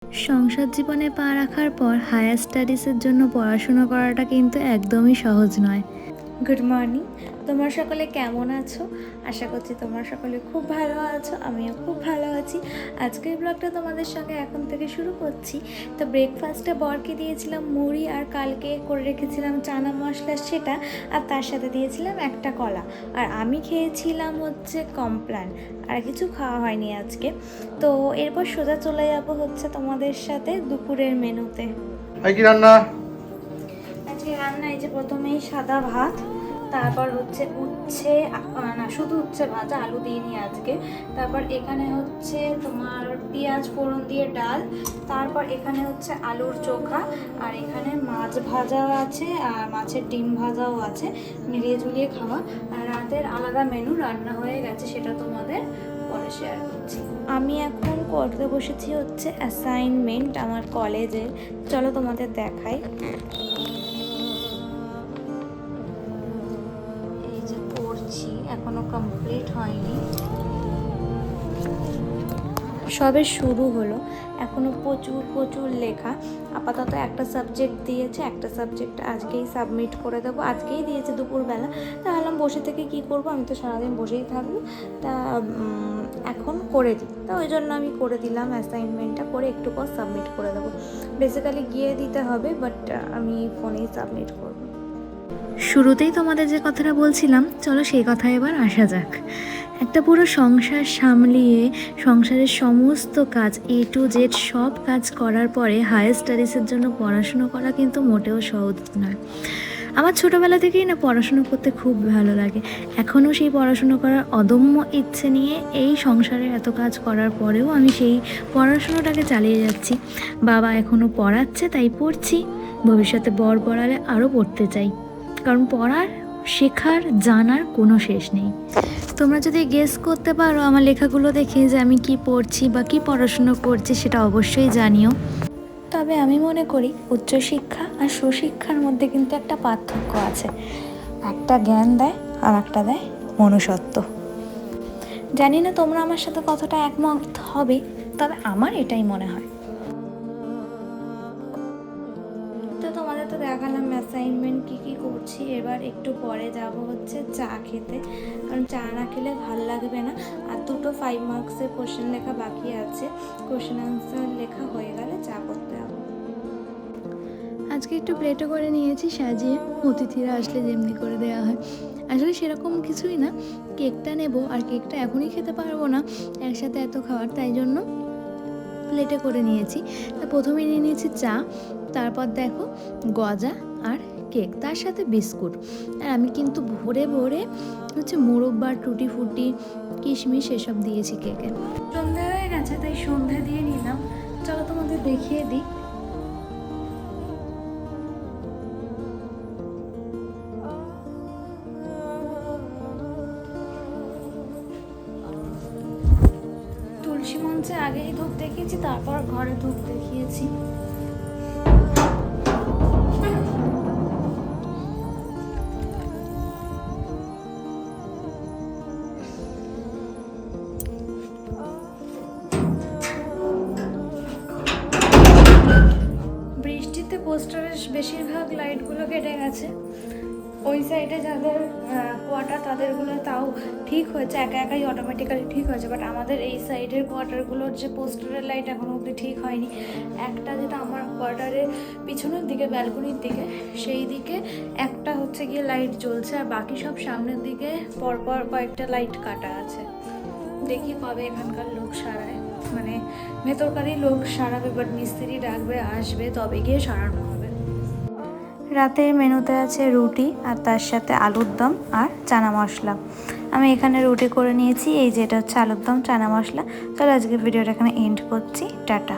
সংসার জীবনে পা রাখার পর হায়ার স্টাডিজের জন্য পড়াশুনো করাটা কিন্তু একদমই সহজ নয়। গুড মর্নিং, তোমরা সকলে কেমন আছো? আশা করছি তোমরা সকলে খুব ভালো আছো, আমিও খুব ভালো আছি। আজকের ব্লগটা তোমাদের সঙ্গে এখন থেকে শুরু করছি। তো ব্রেকফাস্টে বরকে দিয়েছিলাম মুড়ি, আর কালকে করে রেখেছিলাম চানা মশলা সেটা, আর তার সাথে দিয়েছিলাম একটা কলা। আর আমি খেয়েছিলাম হচ্ছে কমপ্ল্যান, আর কিছু খাওয়া হয়নি আজকে। তো এরপর সোজা চলে যাবো হচ্ছে তোমাদের সাথে দুপুরের মেনুতে। কি রান্না? আজকে রান্না এই যে প্রথমেই সাদা ভাত, তারপর হচ্ছে উচ্ছে, না শুধু উচ্ছে ভাজা, আলু দিইনি আজকে। তারপর এখানে হচ্ছে তোমার পেঁয়াজ ফোড়ন দিয়ে ডাল, তারপর এখানে হচ্ছে আলুর চোখা, আর এখানে মাছ ভাজা আছে আর মাছের ডিম ভাজাও আছে, মিলিয়ে ঝুলিয়ে খাওয়া। আর রাতের আলাদা মেনু রান্না হয়ে গেছে, সেটা তোমাদের পরে শেয়ার করছি। আমি এখন করতে বসেছি হচ্ছে অ্যাসাইনমেন্ট আমার কলেজের, চলো তোমাদের দেখাই। এখনো কমপ্লিট হয়নি, সবে শুরু হলো, এখনো প্রচুর লেখা। আপাতত একটা সাবজেক্ট দিয়েছে, একটা সাবজেক্ট আজকেই সাবমিট করে দেবো, আজকেই দিয়েছে দুপুরবেলা। তা ভাবলাম বসে থেকে কি করব, আমি তো সারাদিন বসেই থাকবো, তা এখন করে দিই। তা ওই জন্য আমি করে দিলাম, অ্যাসাইনমেন্টটা করে একটু পর সাবমিট করে দেবো। বেসিক্যালি গিয়ে দিতে হবে, বাট আমি ফোনেই সাবমিট করবো। শুরুতেই তোমাদের যে কথাটা বলছিলাম, চলো সেই কথায় এবার আসা যাক। একটা পুরো সংসার সামলিয়ে সংসারের সমস্ত কাজ A to Z সব কাজ করার পরে হায়ার স্টাডিজের জন্য পড়াশুনো করা কিন্তু মোটেও সহজ নয়। আমার ছোটোবেলা থেকেই না পড়াশুনো করতে খুব ভালো লাগে, এখনও সেই পড়াশুনো করার অদম্য ইচ্ছে নিয়ে এই সংসারে এত কাজ করার পরেও আমি সেই পড়াশুনোটাকে চালিয়ে যাচ্ছি। বাবা এখনও পড়াচ্ছে, তাই পড়ছি। ভবিষ্যতে বর পড়ালে আরও পড়তে চাই, কারণ পড়ার, শেখার, জানার কোনো শেষ নেই। তোমরা যদি গেস করতে পারো আমার লেখাগুলো দেখে যে আমি কি পড়ছি বা কি পড়াশুনো করছি, সেটা অবশ্যই জানিও। তবে আমি মনে করি উচ্চশিক্ষা আর সুশিক্ষার মধ্যে কিন্তু একটা পার্থক্য আছে। একটা জ্ঞান দেয় আর একটা দেয় মনুষ্যত্ব। জানি না তোমরা আমার সাথে কতটা একমত হবে, তবে আমার এটাই মনে হয়। তোমাদের তো দেখালাম অ্যাসাইনমেন্ট কী করছি, এবার একটু পরে যাব হচ্ছে চা খেতে, কারণ চা না খেলে ভালো লাগবে না। আর দুটো 5 মার্কসের কোশ্চেন লেখা বাকি আছে, কোশ্চেন আনসার লেখা হয়ে গেলে চা করতে হবে। আজকে একটু প্লেটও করে নিয়েছি সাজিয়ে, অতিথিরা আসলে যেমনি করে দেওয়া হয়। আসলে সেরকম কিছুই না, কেকটা নেব, আর কেকটা এখনই খেতে পারবো না একসাথে এত খাবার, তাই জন্য প্লেটে করে নিয়েছি। তা প্রথমে নিয়ে নিয়েছি চা, তারপর দেখো গজা আর কেক, তার সাথে বিস্কুট। আর আমি কিন্তু ভরে ভরে হচ্ছে মোরব্বা, টুটি ফুটি, কিশমিশ এসব দিয়েছি কেকে। সন্ধ্যা হয়ে গেছে, তাই সন্ধ্যা দিয়ে নিলাম। চলো তোমাদের দেখিয়ে দিই। তুলসী মঞ্চে আগেই ধূপ দেখিয়েছি, তারপর ঘরে ধূপ দেখিয়েছি। বৃষ্টিতে পোস্টারের বেশিরভাগ লাইটগুলো কেটে গেছে। ওই সাইডে যাদের কোয়ার্টার তাদেরগুলো তাও ঠিক হয়েছে, একাই অটোমেটিক্যালি ঠিক হয়েছে, বাট আমাদের এই সাইডের কোয়ার্টারগুলোর যে পোস্টারের লাইট এখনও অবধি ঠিক হয়নি। একটা যেটা আমার কোয়ার্টারের পিছনের দিকে, ব্যালকনির দিকে, সেই দিকে একটা হচ্ছে গিয়ে লাইট জ্বলছে, আর বাকি সব সামনের দিকে পরপর কয়েকটা লাইট কাটা আছে। দেখি কবে এখানকার লোক সারায়, মানে ভেতরকারই লোক সারাবে, বাট মিস্ত্রি ডাকবে, আসবে, তবে গিয়ে সারানো হবে। রাতের মেনুতে আছে রুটি, আর তার সাথে আলুর দম আর চানা মশলা। আমি এখানে রুটি করে নিয়েছি, এই যেটা হচ্ছে আলুর দম চানা মশলা। চলো আজকে ভিডিওটা এখানে এন্ড করছি, টাটা।